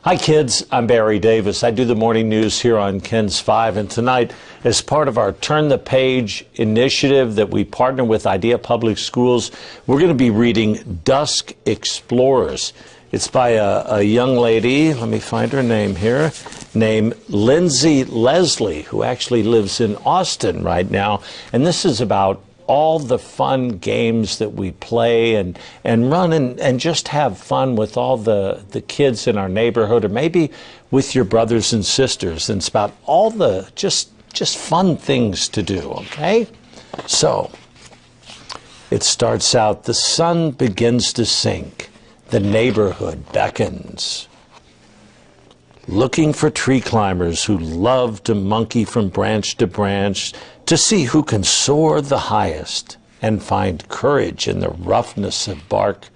Hi kids, I'm Barry Davis. I do the morning news here on KENS 5, and tonight, as part of our Turn the Page initiative that we partner with Idea Public Schools, we're going to be reading Dusk Explorers. It's by a young lady, let me find her name here, named Lindsay Leslie, who actually lives in Austin right now, and this is about all the fun games that we play and run and just have fun with all the kids in our neighborhood, or maybe with your brothers and sisters. And it's about all the just fun things to do, okay? So it starts out, the sun begins to sink, the neighborhood beckons, looking for tree climbers who love to monkey from branch to branch to see who can soar the highest and find courage in the roughness of bark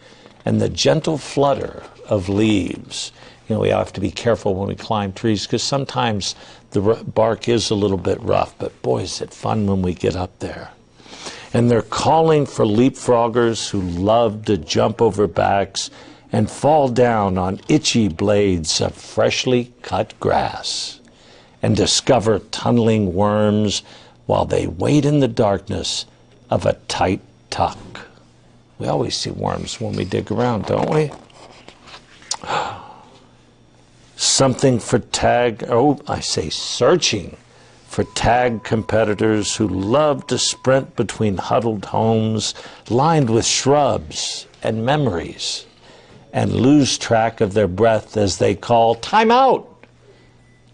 and the gentle flutter of leaves. You know, we have to be careful when we climb trees because sometimes the bark is a little bit rough, but boy, is it fun when we get up there. And they're calling for leapfroggers who love to jump over backs and fall down on itchy blades of freshly cut grass and discover tunneling worms while they wait in the darkness of a tight tuck. We always see worms when we dig around, don't we? Something for searching for tag competitors who love to sprint between huddled homes lined with shrubs and memories and lose track of their breath as they call time out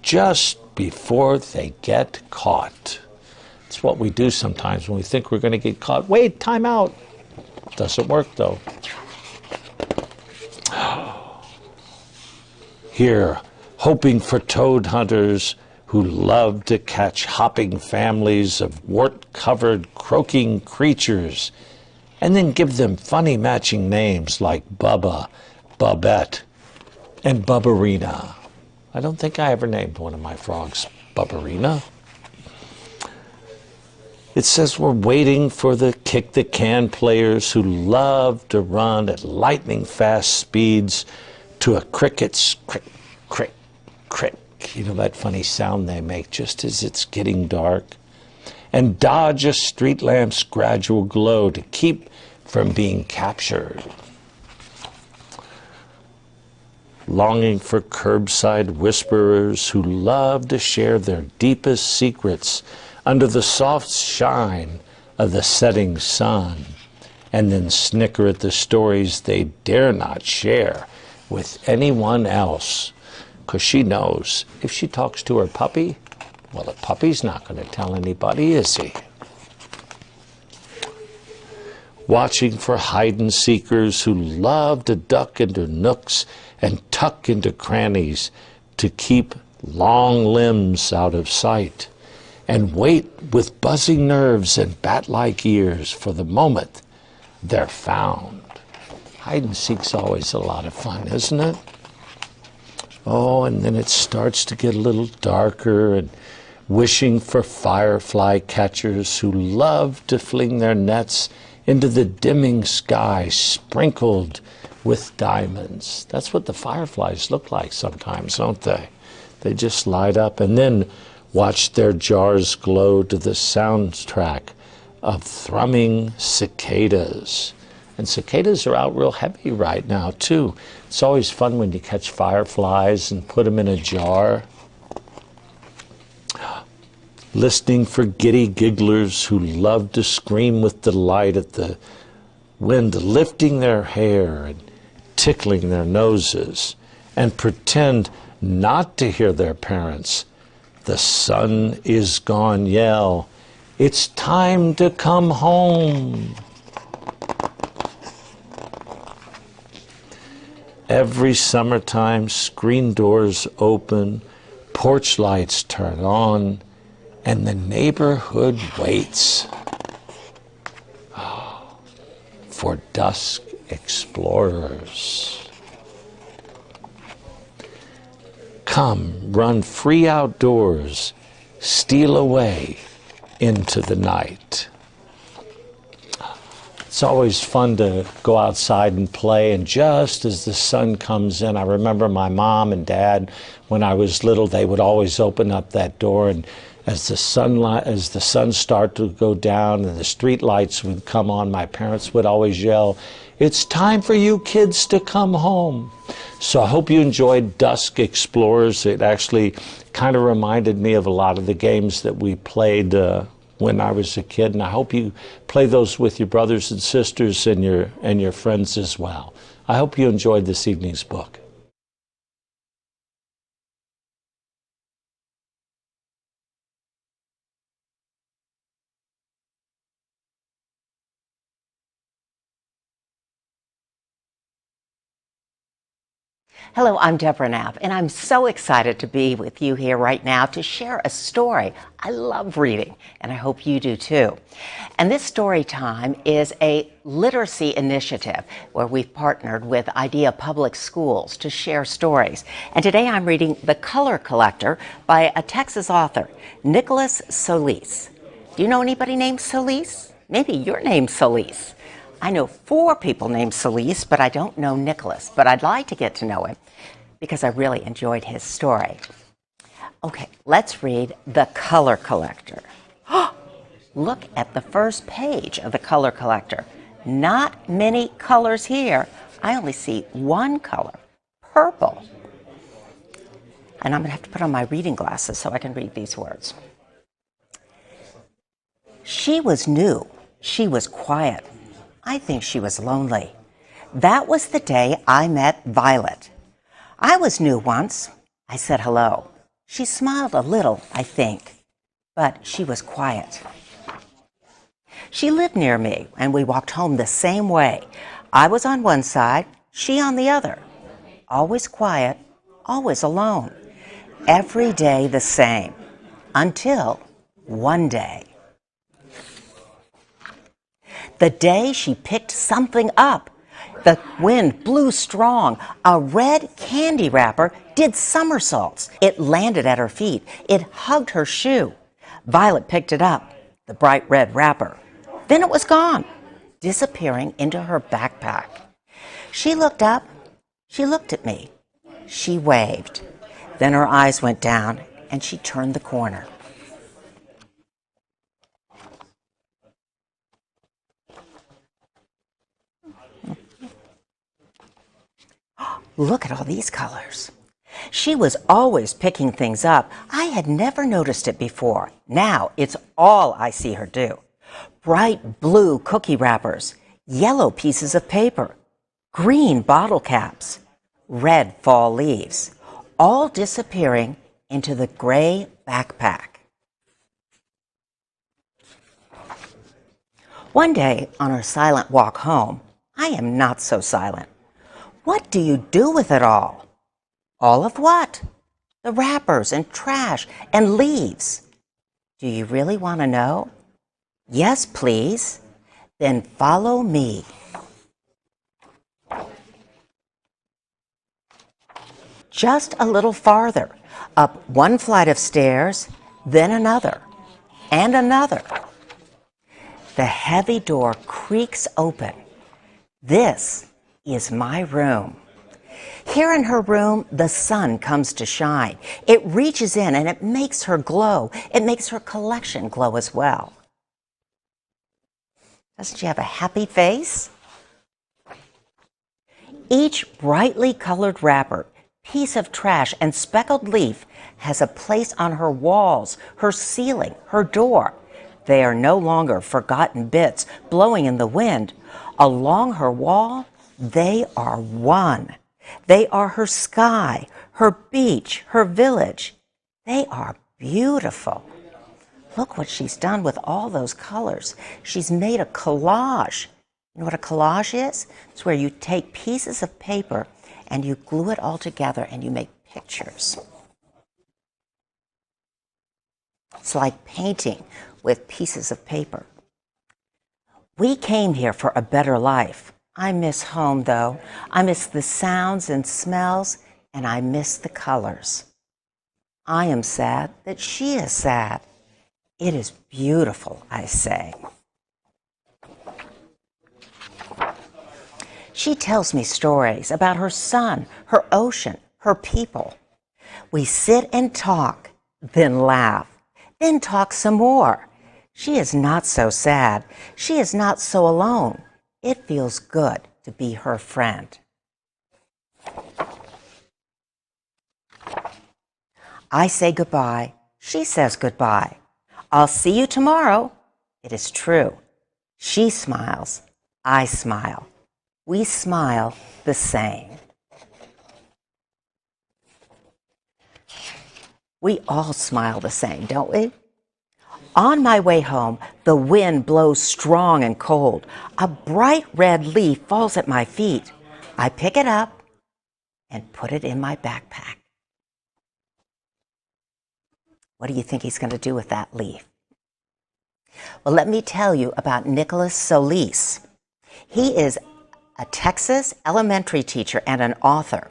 just before they get caught. It's what we do sometimes when we think we're going to get caught. Wait, time out. Doesn't work though. Here, hoping for toad hunters who love to catch hopping families of wart-covered croaking creatures and then give them funny matching names like Bubba, Bubette, and Bubberina. I don't think I ever named one of my frogs Bubberina. It says we're waiting for the kick the can players who love to run at lightning fast speeds to a cricket's crick, crick, crick. You know that funny sound they make just as it's getting dark? And dodge a street lamp's gradual glow to keep from being captured. Longing for curbside whisperers who love to share their deepest secrets under the soft shine of the setting sun, and then snicker at the stories they dare not share with anyone else, because she knows if she talks to her puppy, well, the puppy's not going to tell anybody, is he? Watching for hide-and-seekers who love to duck into nooks and tuck into crannies to keep long limbs out of sight, and wait with buzzing nerves and bat-like ears for the moment they're found. Hide-and-seek's always a lot of fun, isn't it? Oh, and then it starts to get a little darker, and wishing for firefly catchers who love to fling their nets into the dimming sky sprinkled with diamonds. That's what the fireflies look like sometimes, don't they? They just light up and then watch their jars glow to the soundtrack of thrumming cicadas. And cicadas are out real heavy right now, too. It's always fun when you catch fireflies and put them in a jar. Listening for giddy gigglers who love to scream with delight at the wind lifting their hair and tickling their noses, and pretend not to hear their parents, the sun is gone, yell, it's time to come home. Every summertime, screen doors open, porch lights turn on, and the neighborhood waits for Dusk Explorers. Come, run free outdoors, steal away into the night. It's always fun to go outside and play, and just as the sun comes in, I remember my mom and dad, when I was little, they would always open up that door, and as the sun started to go down and the street lights would come on, my parents would always yell, it's time for you kids to come home. So I hope you enjoyed Dusk Explorers. It actually kind of reminded me of a lot of the games that we played when I was a kid, and I hope you play those with your brothers and sisters and your friends as well. I hope you enjoyed this evening's book. Hello, I'm Deborah Knapp, and I'm so excited to be with you here right now to share a story. I love reading, and I hope you do too. And this story time is a literacy initiative where we've partnered with Idea Public Schools to share stories. And today I'm reading The Color Collector by a Texas author, Nicholas Solis. Do you know anybody named Solis? Maybe your name's Solis. I know 4 people named Solis, but I don't know Nicholas. But I'd like to get to know him because I really enjoyed his story. Okay, let's read The Color Collector. Look at the first page of The Color Collector. Not many colors here. I only see one color, purple. And I'm going to have to put on my reading glasses so I can read these words. She was new. She was quiet. I think she was lonely. That was the day I met Violet. I was new once. I said hello. She smiled a little, I think, but she was quiet. She lived near me, and we walked home the same way. I was on one side, she on the other. Always quiet, always alone. Every day the same, until one day. The day she picked something up. The wind blew strong. A red candy wrapper did somersaults. It landed at her feet. It hugged her shoe. Violet picked it up, the bright red wrapper. Then it was gone, disappearing into her backpack. She looked up. She looked at me. She waved. Then her eyes went down, and she turned the corner. Look at all these colors. She was always picking things up. I had never noticed it before. Now it's all I see her do. Bright blue cookie wrappers, yellow pieces of paper, green bottle caps, red fall leaves, all disappearing into the gray backpack. One day on her silent walk home, I am not so silent. What do you do with it all? All of what? The wrappers and trash and leaves. Do you really want to know? Yes, please. Then follow me. Just a little farther, up one flight of stairs, then another, and another. The heavy door creaks open. This is my room. Here in her room, the sun comes to shine. It reaches in and it makes her glow. It makes her collection glow as well. Doesn't she have a happy face? Each brightly colored wrapper, piece of trash, and speckled leaf has a place on her walls, her ceiling, her door. They are no longer forgotten bits blowing in the wind. Along her wall, they are one. They are her sky, her beach, her village. They are beautiful. Look what she's done with all those colors. She's made a collage. You know what a collage is? It's where you take pieces of paper and you glue it all together and you make pictures. It's like painting with pieces of paper. We came here for a better life. I miss home, though. I miss the sounds and smells, and I miss the colors. I am sad that she is sad. It is beautiful, I say. She tells me stories about her son, her ocean, her people. We sit and talk, then laugh, then talk some more. She is not so sad. She is not so alone. It feels good to be her friend. I say goodbye. She says goodbye. I'll see you tomorrow. It is true. She smiles. I smile. We smile the same. We all smile the same, don't we? On my way home, the wind blows strong and cold. A bright red leaf falls at my feet. I pick it up and put it in my backpack. What do you think he's going to do with that leaf? Well, let me tell you about Nicholas Solis. He is a Texas elementary teacher and an author.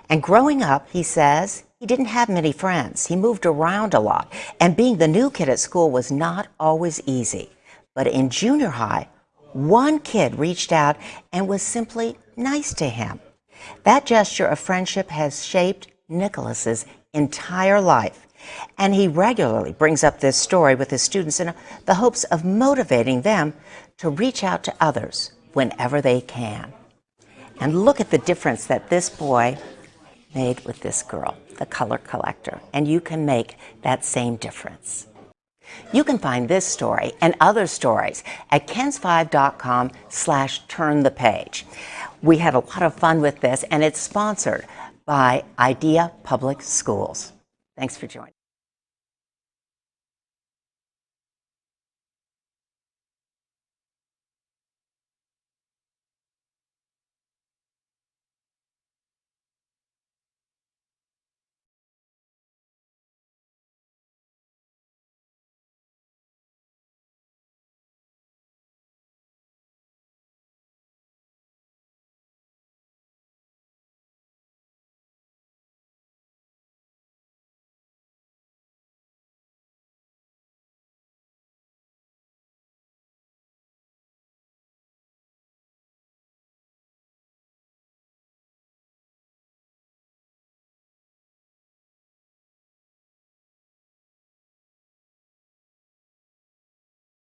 And growing up, he says, he didn't have many friends. He moved around a lot, and being the new kid at school was not always easy. But in junior high, one kid reached out and was simply nice to him. That gesture of friendship has shaped Nicholas's entire life, and he regularly brings up this story with his students in the hopes of motivating them to reach out to others whenever they can. And look at the difference that this boy made with this girl, the color collector, and you can make that same difference. You can find this story and other stories at kens5.com/turnthepage. We had a lot of fun with this, and it's sponsored by Idea Public Schools. Thanks for joining.